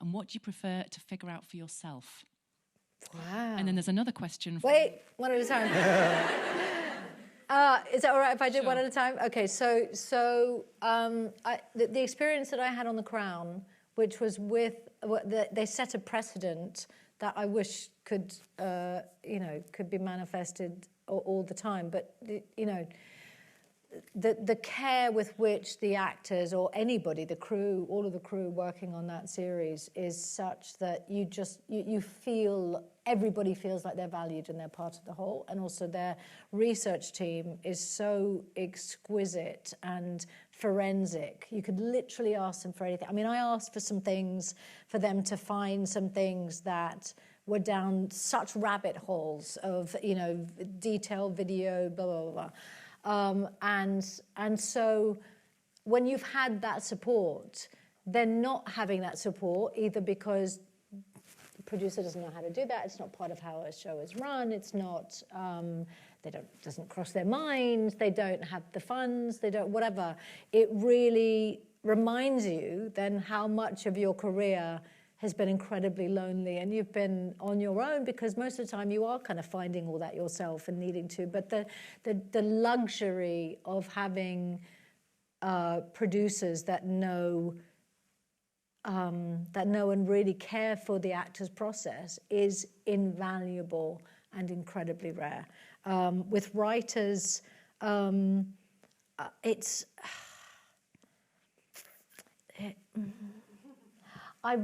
And what do you prefer to figure out for yourself? Wow. And then there's another question. Wait, one at a time. Is that all right if I do one at a time? Okay, so the experience that I had on The Crown, which was they set a precedent that I wish could be manifested all the time. But, the care with which the actors or anybody, the crew, all of the crew working on that series is such that you feel, everybody feels like they're valued and they're part of the whole. And also their research team is so exquisite and forensic. You could literally ask them for anything. I mean, I asked for some things, for them to find some things that were down such rabbit holes of, detailed video, blah, blah, blah. And so when you've had that support, then not having that support, either because the producer doesn't know how to do that, it's not part of how a show is run, it's not, doesn't cross their minds, they don't have the funds, they don't, whatever. It really reminds you then how much of your career has been incredibly lonely, and you've been on your own, because most of the time you are kind of finding all that yourself and needing to. But the luxury of having producers that know and really care for the actor's process is invaluable and incredibly rare. With writers, it's. I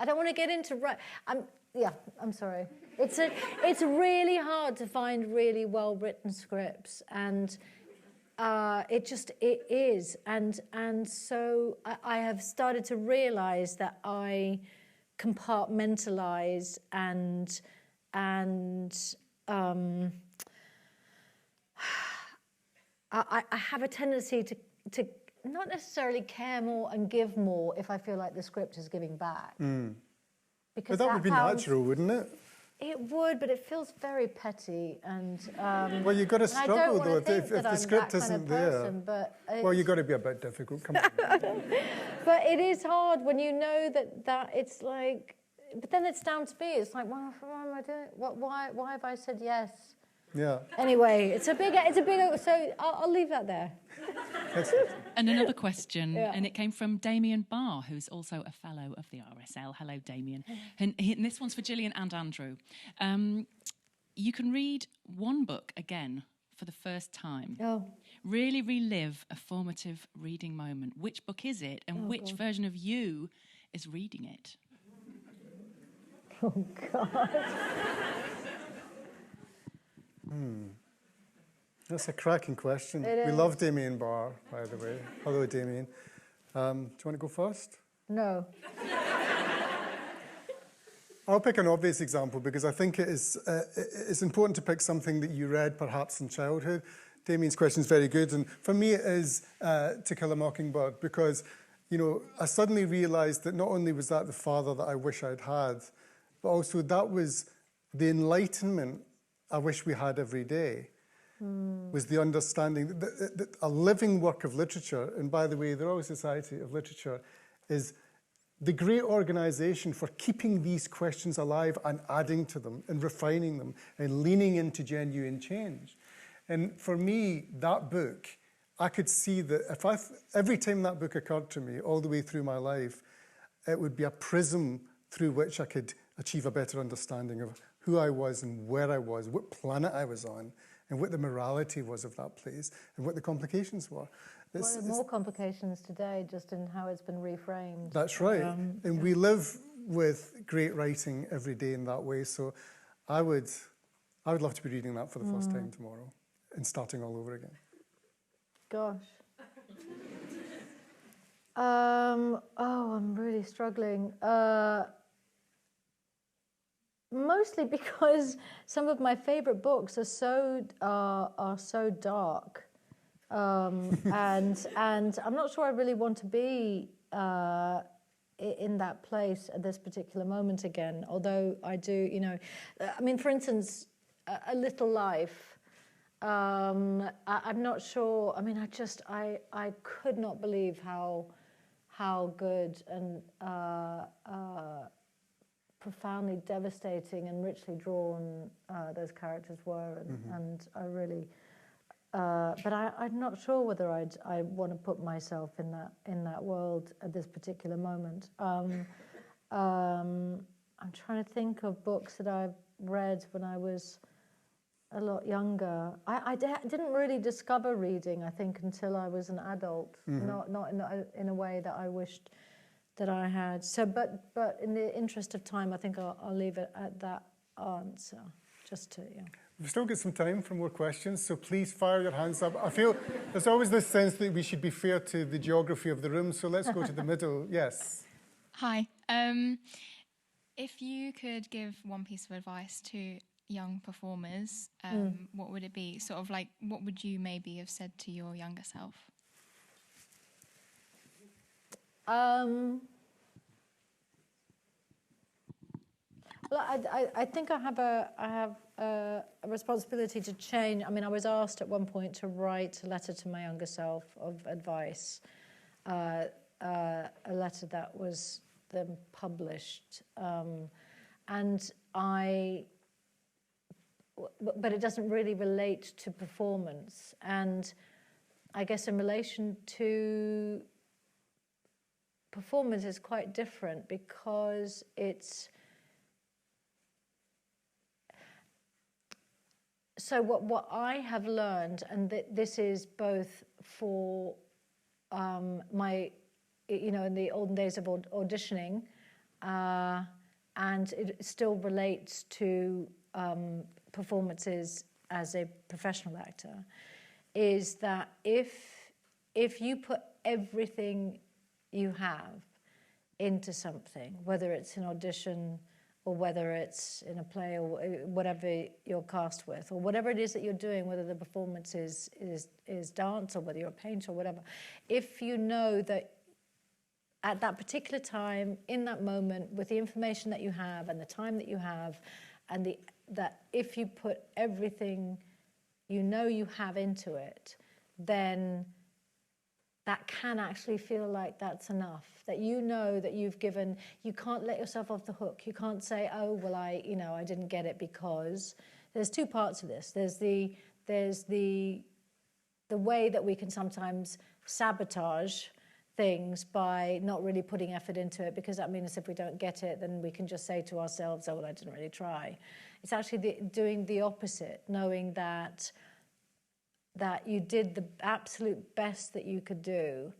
don't want to get into I'm sorry. It's really hard to find really well written scripts, and it is, and so I have started to realize that I compartmentalize and I have a tendency to not necessarily care more and give more if I feel like the script is giving back. Because but that would be natural, wouldn't it? It would, but it feels very petty. And well, you've got to struggle, though, if the script isn't there. Well, you've got to be a bit difficult, come on. But it is hard when you know that it's like... But then it's down to me. It's like, well, what am I doing? Why have I said yes? Yeah. Anyway, it's a big. So I'll leave that there. And another question, and it came from Damien Barr, who's also a fellow of the RSL. Hello, Damien. And this one's for Gillian and Andrew. You can read one book again for the first time. Oh. Really relive a formative reading moment. Which book is it, and which version of you is reading it? Oh, God. That's a cracking question. We love Damien Barr, by the way. Hello, Damien. Do you want to go first? No. I'll pick an obvious example because I think it's important to pick something that you read perhaps in childhood. Damien's question is very good, and for me it is To Kill a Mockingbird, because I suddenly realised that not only was that the father that I wish I'd had, but also that was the enlightenment I wish we had every day. Was the understanding that a living work of literature, and by the way, the Royal Society of Literature is the great organisation for keeping these questions alive and adding to them and refining them and leaning into genuine change. And for me, that book, I could see that every time that book occurred to me, all the way through my life, it would be a prism through which I could achieve a better understanding of who I was and where I was, what planet I was on, and what the morality was of that place, and what the complications were. Well, there are more complications today, just in how it's been reframed. That's right. And we live with great writing every day in that way, so I would love to be reading that for the first time tomorrow, and starting all over again. Gosh. I'm really struggling. Mostly because some of my favourite books are so dark, and I'm not sure I really want to be in that place at this particular moment again. Although I do, I mean, for instance, A Little Life. I'm not sure. I mean, I could not believe how how good and profoundly devastating and richly drawn those characters were, and I really. But I'm not sure whether I want to put myself in that world at this particular moment. I'm trying to think of books that I've read when I was a lot younger. I didn't really discover reading, I think, until I was an adult. Not in a way that I wished that I had. So, but in the interest of time, I think I'll leave it at that answer. Just to We've still got some time for more questions, so please fire your hands up. I feel there's always this sense that we should be fair to the geography of the room, so let's go to the middle. Yes. Hi. If you could give one piece of advice to young performers, what would it be? Sort of like, what would you maybe have said to your younger self? Well, I think I have a responsibility to change. I mean, I was asked at one point to write a letter to my younger self of advice, a letter that was then published, but it doesn't really relate to performance. And I guess in relation to performance is quite different, because it's. So what I have learned, and this is both for my, in the olden days of auditioning, and it still relates to performances as a professional actor, is that if you put everything you have into something, whether it's an audition or whether it's in a play or whatever you're cast with, or whatever it is that you're doing, whether the performance is dance or whether you're a painter or whatever, if you know that at that particular time, in that moment, with the information that you have and the time that you have, and that if you put everything you know you have into it, then that can actually feel like that's enough, that you know that you've given. You can't let yourself off the hook. You can't say, oh, well, I didn't get it because. There's two parts of this. There's the way that we can sometimes sabotage things by not really putting effort into it, because that means if we don't get it, then we can just say to ourselves, oh, well, I didn't really try. It's actually doing the opposite, knowing that you did the absolute best that you could do,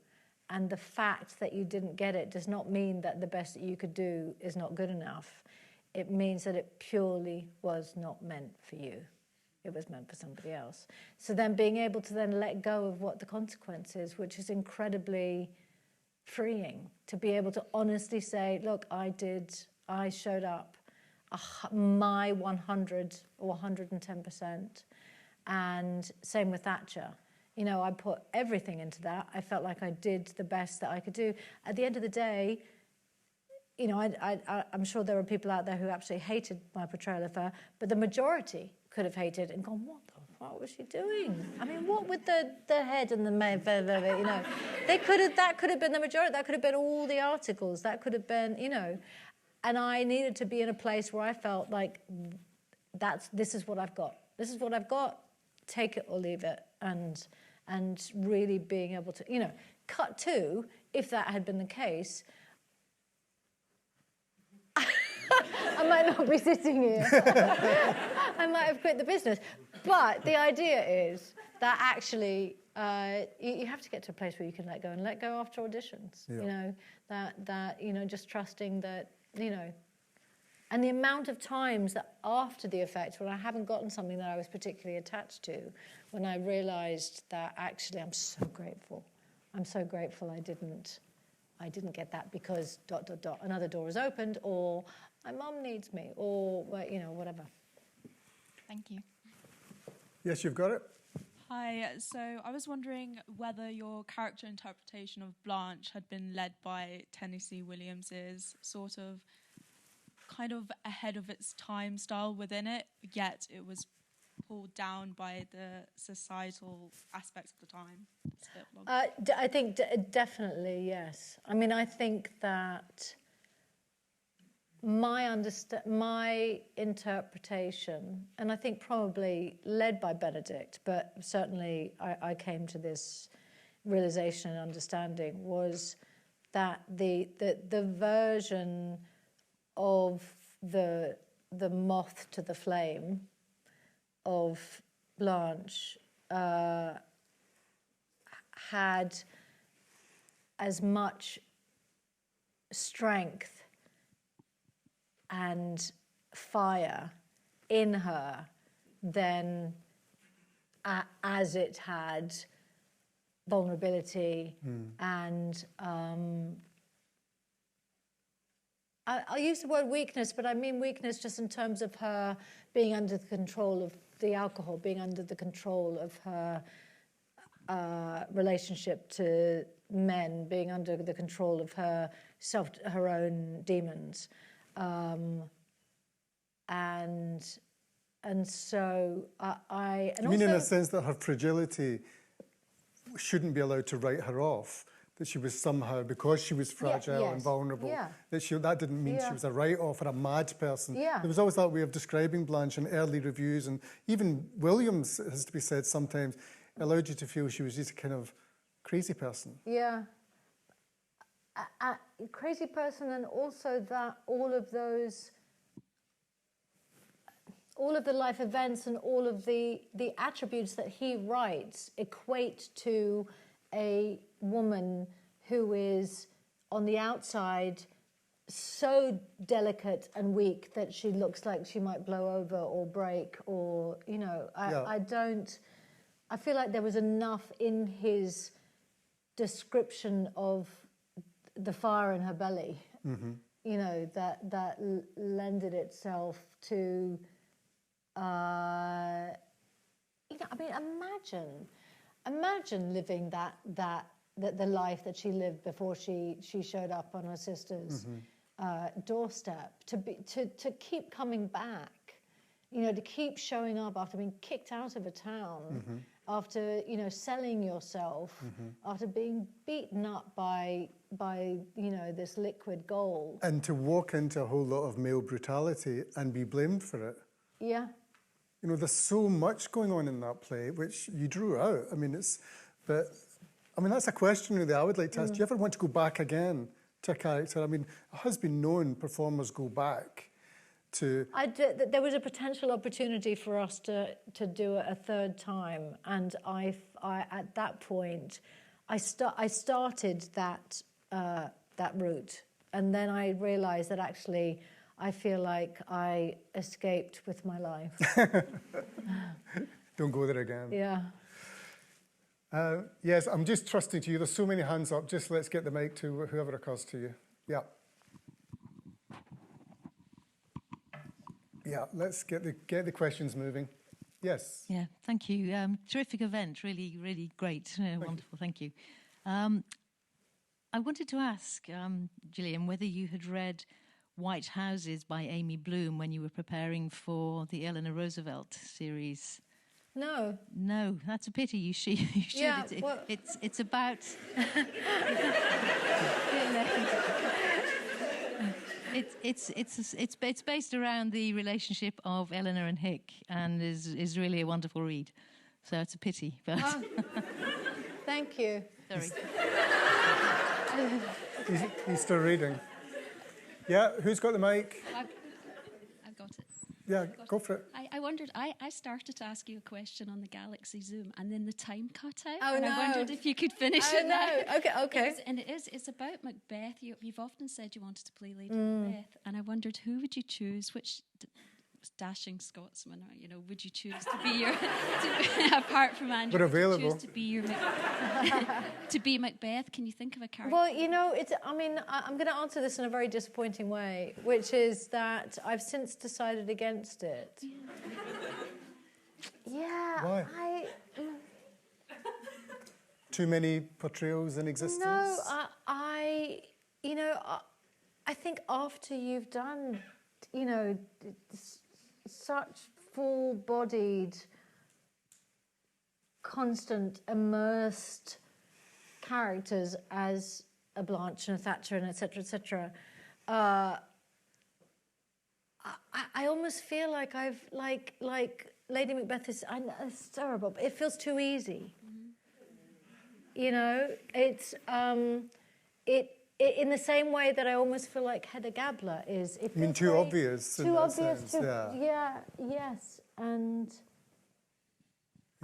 and the fact that you didn't get it does not mean that the best that you could do is not good enough. It means that it purely was not meant for you. It was meant for somebody else. So then being able to then let go of what the consequence is, which is incredibly freeing, to be able to honestly say, look, I showed up my 100 or 110%. And same with Thatcher. I put everything into that. I felt like I did the best that I could do. At the end of the day, I'm sure there are people out there who absolutely hated my portrayal of her, but the majority could have hated and gone, what the fuck was she doing? I mean, what with the head and the that could have been the majority. That could have been all the articles. That could have been, and I needed to be in a place where I felt like this is what I've got. This is what I've got. Take it or leave it, and really being able to, cut to, if that had been the case, I might not be sitting here. I might have quit the business. But the idea is that actually you have to get to a place where you can let go, and let go after auditions. Yeah. Just trusting that, and the amount of times that after the effect, when I haven't gotten something that I was particularly attached to, when I realised that actually I'm so grateful. I'm so grateful I didn't get that because ... another door is opened, or my mum needs me, or whatever. Thank you. Yes, you've got it. Hi, so I was wondering whether your character interpretation of Blanche had been led by Tennessee Williams's sort of kind of ahead of its time style within it, yet it was pulled down by the societal aspects of the time? It's a bit long. I think definitely, yes. I mean, I think that my interpretation, and I think probably led by Benedict, but certainly I came to this realization and understanding, was that the version of the moth to the flame of Blanche had as much strength and fire in her than as it had vulnerability and I'll use the word weakness, but I mean weakness just in terms of her being under the control of the alcohol, being under the control of her relationship to men, being under the control of her own demons, and so I. And you mean also, in a sense that her fragility shouldn't be allowed to write her off? That she was somehow, because she was fragile and vulnerable, that didn't mean she was a write-off or a mad person. There was always that way of describing Blanche in early reviews, and even Williams, has to be said sometimes, allowed you to feel she was just a kind of crazy person. Yeah. A crazy person, and also that all of the life events and all of the attributes that he writes equate to a woman who is on the outside so delicate and weak that she looks like she might blow over or break, or I feel like there was enough in his description of the fire in her belly, that lended itself to I mean, imagine living that the life that she lived before she showed up on her sister's doorstep, to keep coming back, to keep showing up after being kicked out of a town, after selling yourself, after being beaten up by this liquid gold, and to walk into a whole lot of male brutality and be blamed for it. Yeah. There's so much going on in that play, which you drew out. I mean, that's a question really I would like to ask. Do you ever want to go back again to a character? I mean, it has been known performers go back to... There was a potential opportunity for us to do it a third time, and I at that point, I started that route, and then I realised that actually I feel like I escaped with my life. Don't go there again. Yeah. Yes, I'm just trusting to you. There's so many hands up. Just let's get the mic to whoever occurs to you. Yeah. Yeah, let's get the questions moving. Yes. Yeah, thank you. Terrific event, really, really great. Wonderful, thank you. I wanted to ask, Gillian, whether you had read White Houses by Amy Bloom when you were preparing for the Eleanor Roosevelt series. No. No, that's a pity. You should. Yeah, it's about. It's based around the relationship of Eleanor and Hick, and is really a wonderful read. So it's a pity, but. Thank you. Sorry. He's still reading. Yeah, who's got the mic? I've got it. Yeah, go for it. I wondered, I started to ask you a question on the Galaxy Zoom, and then the time cut out. Oh, and no. I wondered if you could finish it now. Okay. It's about Macbeth. You've often said you wanted to play Lady Macbeth, and I wondered, who would you choose? Which dashing Scotsman, would you choose to be your, apart from Andrew, but available. Would you choose to be your to be Macbeth? Can you think of a character? Well, I'm going to answer this in a very disappointing way, which is that I've since decided against it. Yeah. Why? Too many portrayals in existence? No, I think after you've done, such full-bodied constant immersed characters as a Blanche and a Thatcher and et cetera, I almost feel like I've like Lady Macbeth is, I know it's terrible, but it feels too easy. You know, it's it in the same way that I almost feel like Hedda Gabler is. It You mean too obvious? Too obvious. Sense, Yes, and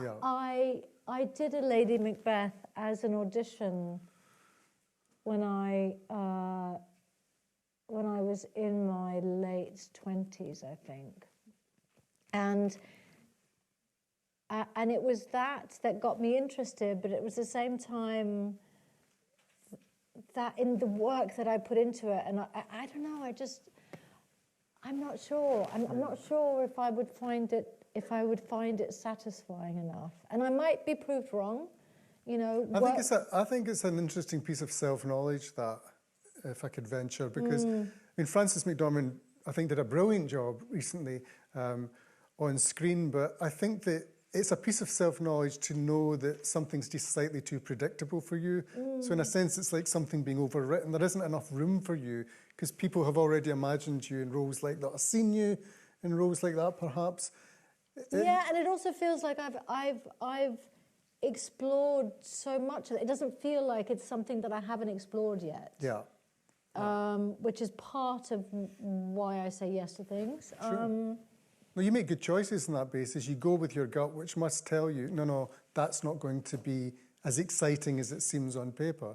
yeah. I did a Lady Macbeth as an audition when I was in my late 20s, I think, and it was that got me interested, but it was the same time that in the work that I put into it, and I don't know, I'm not sure. I'm not sure if I would find it satisfying enough, and I might be proved wrong. You know, I think it's an interesting piece of self-knowledge that, if I could venture, because I mean, Frances McDormand, I think, did a brilliant job recently on screen, but I think that it's a piece of self-knowledge to know that something's just slightly too predictable for you. So in a sense, it's like something being overwritten. There isn't enough room for you because people have already imagined you in roles like that, or seen you in roles like that, perhaps. Yeah, and it also feels like I've explored so much of it. It doesn't feel like it's something that I haven't explored yet. Yeah. Which is part of why I say yes to things. Sure. Well, you make good choices on that basis. You go with your gut, which must tell you, no, that's not going to be as exciting as it seems on paper.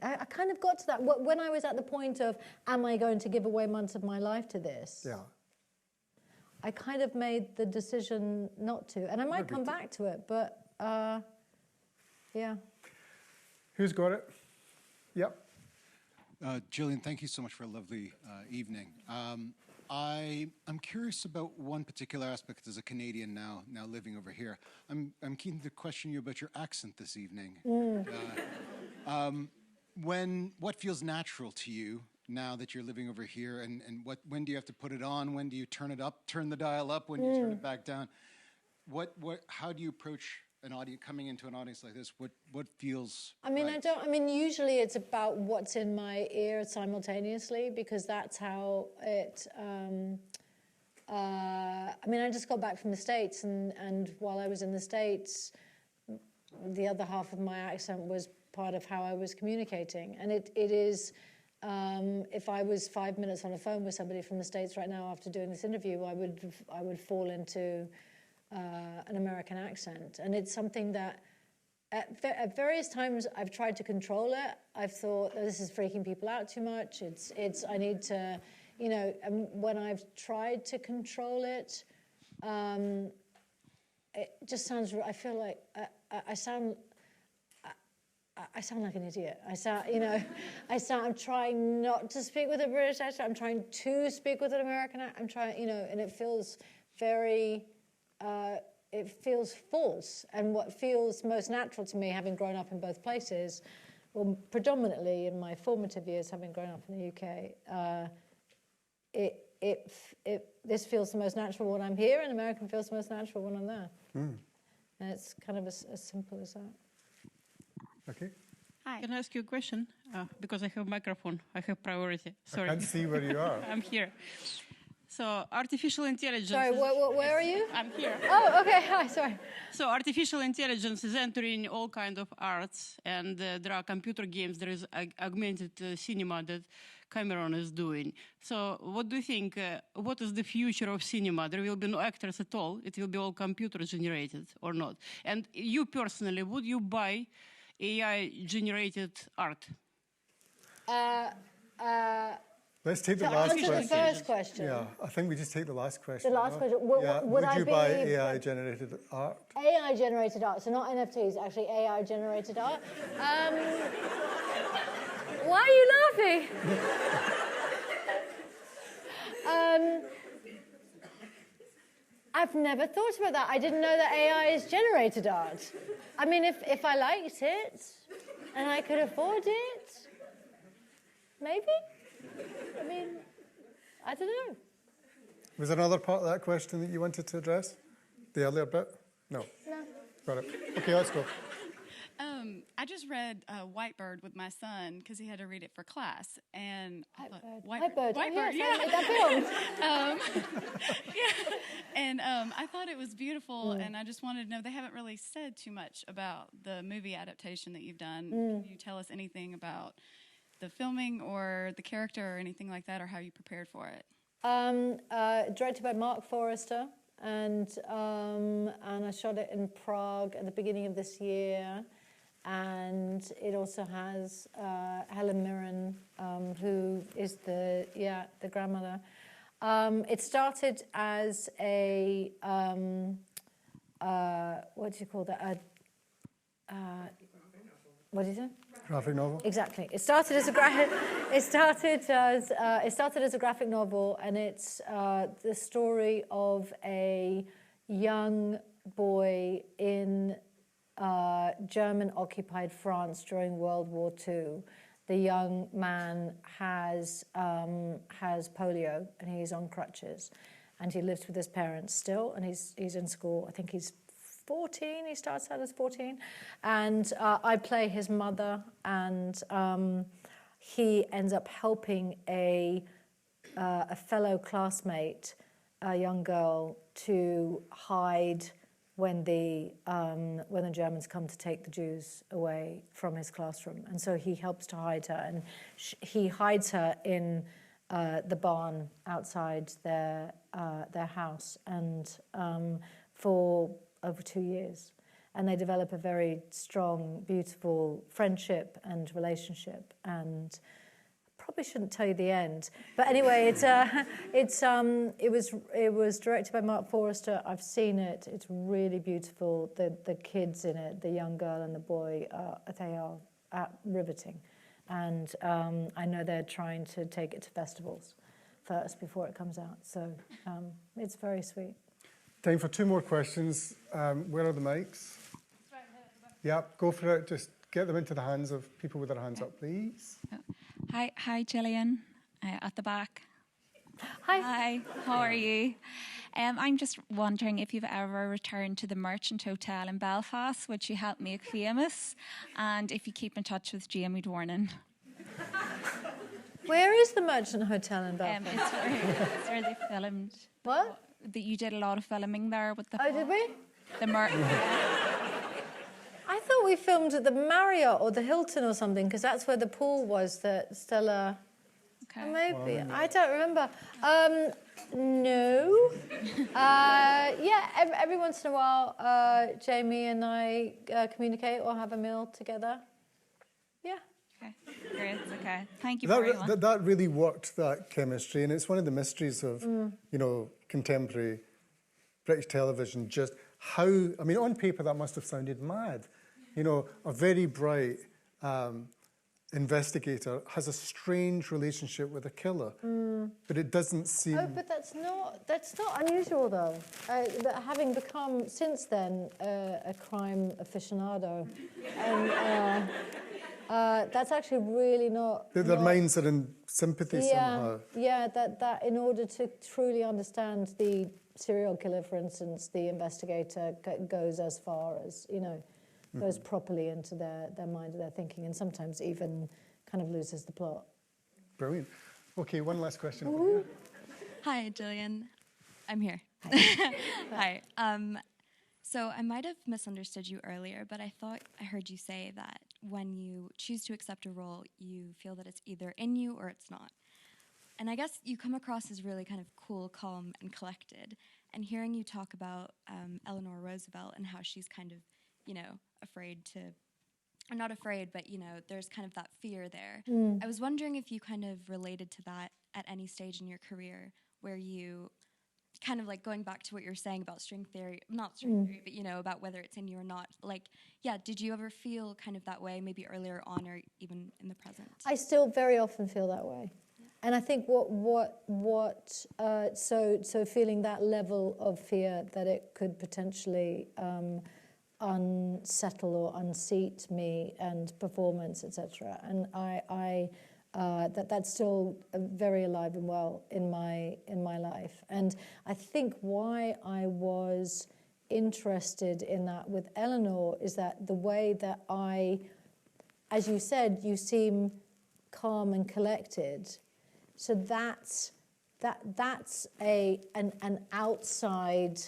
I kind of got to that when I was at the point of, am I going to give away months of my life to this? Yeah. I kind of made the decision not to. And I might come back to it, but yeah. Who's got it? Yep. Gillian, thank you so much for a lovely evening. I'm curious about one particular aspect as a Canadian now living over here. I'm keen to question you about your accent this evening. What feels natural to you now that you're living over here, and when do you have to put it on? When do you turn the dial up? When do you turn it back down? How do you approach an audience coming into an audience like this? What feels right? Usually it's about what's in my ear simultaneously, because that's how it I just got back from the States, and while I was in the States, the other half of my accent was part of how I was communicating. And it is if I was 5 minutes on the phone with somebody from the States right now after doing this interview, I would fall into an American accent. And it's something that at various times I've tried to control it. I've thought, oh, this is freaking people out too much. I need to, and when I've tried to control it, it just sounds, I feel like I sound like an idiot. I'm trying not to speak with a British accent. I'm trying to speak with an American accent. I'm trying, and it feels very, it feels false. And what feels most natural to me, having grown up in both places, well, predominantly in my formative years, having grown up in the UK, this feels the most natural when I'm here, and American feels the most natural when I'm there. And it's kind of as simple as that. Okay. Hi. Can I ask you a question? Because I have a microphone, I have priority. Sorry. I can't see where you are. I'm here. So artificial intelligence. Sorry, where are you? I'm here. Oh, okay. Hi, sorry. So artificial intelligence is entering all kinds of arts, and there are computer games. There is augmented cinema that Cameron is doing. So what do you think? What is the future of cinema? There will be no actors at all. It will be all computer generated or not? And you personally, would you buy AI-generated art? Let's take the last question. The first question. Yeah, I think we just take the last question. The last question. Would you buy AI-generated art? AI-generated art, so not NFTs, actually AI-generated art. Why are you laughing? I've never thought about that. I didn't know that AI is generated art. I mean, if I liked it and I could afford it, maybe. I mean, I don't know. Was there another part of that question that you wanted to address? The earlier bit? No. Got it. Okay, let's go. I just read Whitebird with my son because he had to read it for class, and Whitebird. Whitebird, Oh, yes, yeah. I made that film. Yeah. And I thought it was beautiful, and I just wanted to know, they haven't really said too much about the movie adaptation that you've done. Can you tell us anything about the filming or the character or anything like that, or how you prepared for it? Directed by Mark Forrester, and I shot it in Prague at the beginning of this year. And it also has Helen Mirren, who is the grandmother. It started as a what do you call that? What is it? Graphic novel. Exactly. It started as a graphic novel, and it's the story of a young boy in German-occupied France during World War II. The young man has polio, and he's on crutches, and he lives with his parents still, and he's in school. I think he's 14. He starts out as 14, and I play his mother, and he ends up helping a fellow classmate, a young girl, to hide when the Germans come to take the Jews away from his classroom. And so he helps to hide her, and he hides her in the barn outside their house, and for over 2 years. And they develop a very strong, beautiful friendship and relationship, and probably shouldn't tell you the end, but anyway, it was directed by Mark Forrester. I've seen it. It's really beautiful. The kids in it, the young girl and the boy, they are riveting, and I know they're trying to take it to festivals first before it comes out. So it's very sweet. Time for 2 more questions. Where are the mics? Yeah, go for it. Just get them into the hands of people with their hands up, please. Hi, Gillian, at the back. Hi, how are you? I'm just wondering if you've ever returned to the Merchant Hotel in Belfast, which you helped make famous, and if you keep in touch with Jamie Dornan. Where is the Merchant Hotel in Belfast? It's where they filmed. What? That you did a lot of filming there with the. Oh, did we? I thought we filmed at the Marriott or the Hilton or something, because that's where the pool was that Stella... Okay. Maybe. I don't remember. No. Every once in a while, Jamie and I communicate or have a meal together. Yeah. Okay. Great. Okay. Thank you very much. That really worked, that chemistry, and it's one of the mysteries of, contemporary British television, just how, on paper that must have sounded mad. A very bright investigator has a strange relationship with a killer, but it doesn't seem... Oh, but that's not unusual, though. Having become, since then, a crime aficionado, and that's actually really not... Their minds are in sympathy somehow. Yeah, that in order to truly understand the serial killer, for instance, the investigator goes as far as, goes properly into their mind and their thinking, and sometimes even kind of loses the plot. Brilliant. Okay, one last question. Over here. Hi, Gillian. I'm here. Hi. So I might have misunderstood you earlier, but I thought I heard you say that when you choose to accept a role, you feel that it's either in you or it's not. And I guess you come across as really kind of cool, calm, and collected. And hearing you talk about Eleanor Roosevelt and how she's kind of, afraid to, or not afraid, but, there's kind of that fear there. I was wondering if you kind of related to that at any stage in your career, where you kind of like going back to what you were saying about string theory, not string theory, but, about whether it's in you or not. Did you ever feel kind of that way, maybe earlier on or even in the present? I still very often feel that way. And I think so feeling that level of fear that it could potentially unsettle or unseat me and performance, etc. And that's still very alive and well in my life. And I think why I was interested in that with Eleanor is that the way that as you said, you seem calm and collected. So that's an outside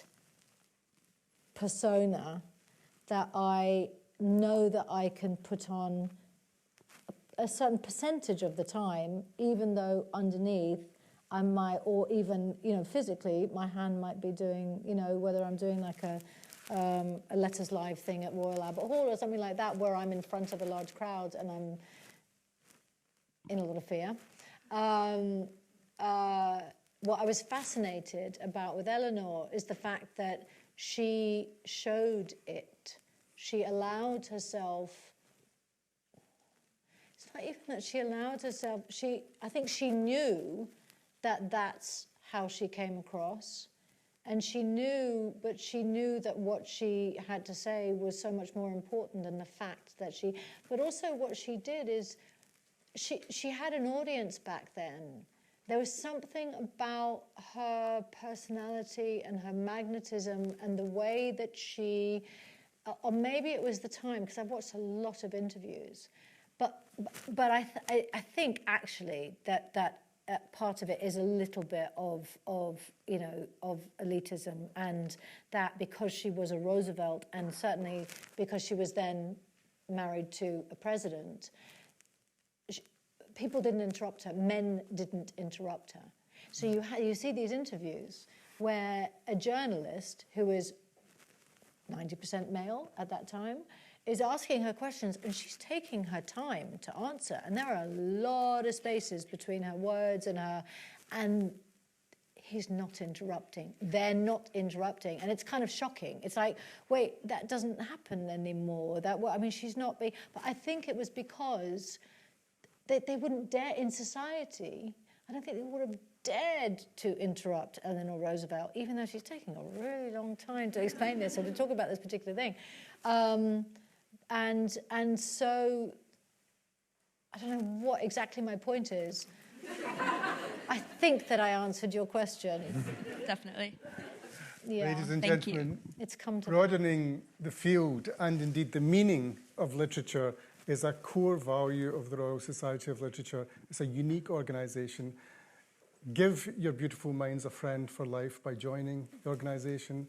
persona that I know that I can put on a certain percentage of the time, even though underneath I might, or even, physically, my hand might be doing, whether I'm doing like a Letters Live thing at Royal Albert Hall or something like that, where I'm in front of a large crowd and I'm in a lot of fear. What I was fascinated about with Eleanor is the fact that she showed it. She allowed herself. It's not even that she allowed herself. I think she knew that that's how she came across, and she knew that what she had to say was so much more important than the fact that she. But also, what she did is, she had an audience back then. There was something about her personality and her magnetism and the way that she, or maybe it was the time, because I've watched a lot of interviews, but I think actually that part of it is a little bit of elitism, and that because she was a Roosevelt, and certainly because she was then married to a president, people didn't interrupt her. Men didn't interrupt her. So you see these interviews where a journalist who is 90% male at that time is asking her questions, and she's taking her time to answer. And there are a lot of spaces between her words and he's not interrupting. They're not interrupting. And it's kind of shocking. It's like, wait, that doesn't happen anymore. She's not being... But I think it was because they wouldn't dare in society. I don't think they would have dared to interrupt Eleanor Roosevelt, even though she's taking a really long time to explain this or to talk about this particular thing. And so, I don't know what exactly my point is. I think that I answered your question. Definitely. Yeah. Ladies and Thank gentlemen, it's come to broadening the field and indeed the meaning of literature is a core value of the Royal Society of Literature. It's a unique organisation. Give your beautiful minds a friend for life by joining the organisation.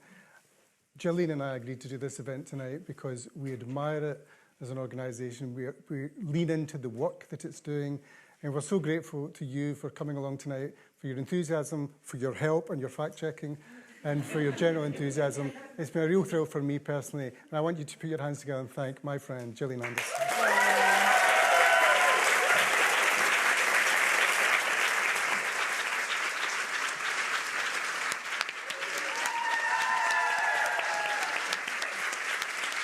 Gillian and I agreed to do this event tonight because we admire it as an organisation. We lean into the work that it's doing, and we're so grateful to you for coming along tonight, for your enthusiasm, for your help and your fact-checking, and for your general enthusiasm. It's been a real thrill for me personally, and I want you to put your hands together and thank my friend, Gillian Anderson.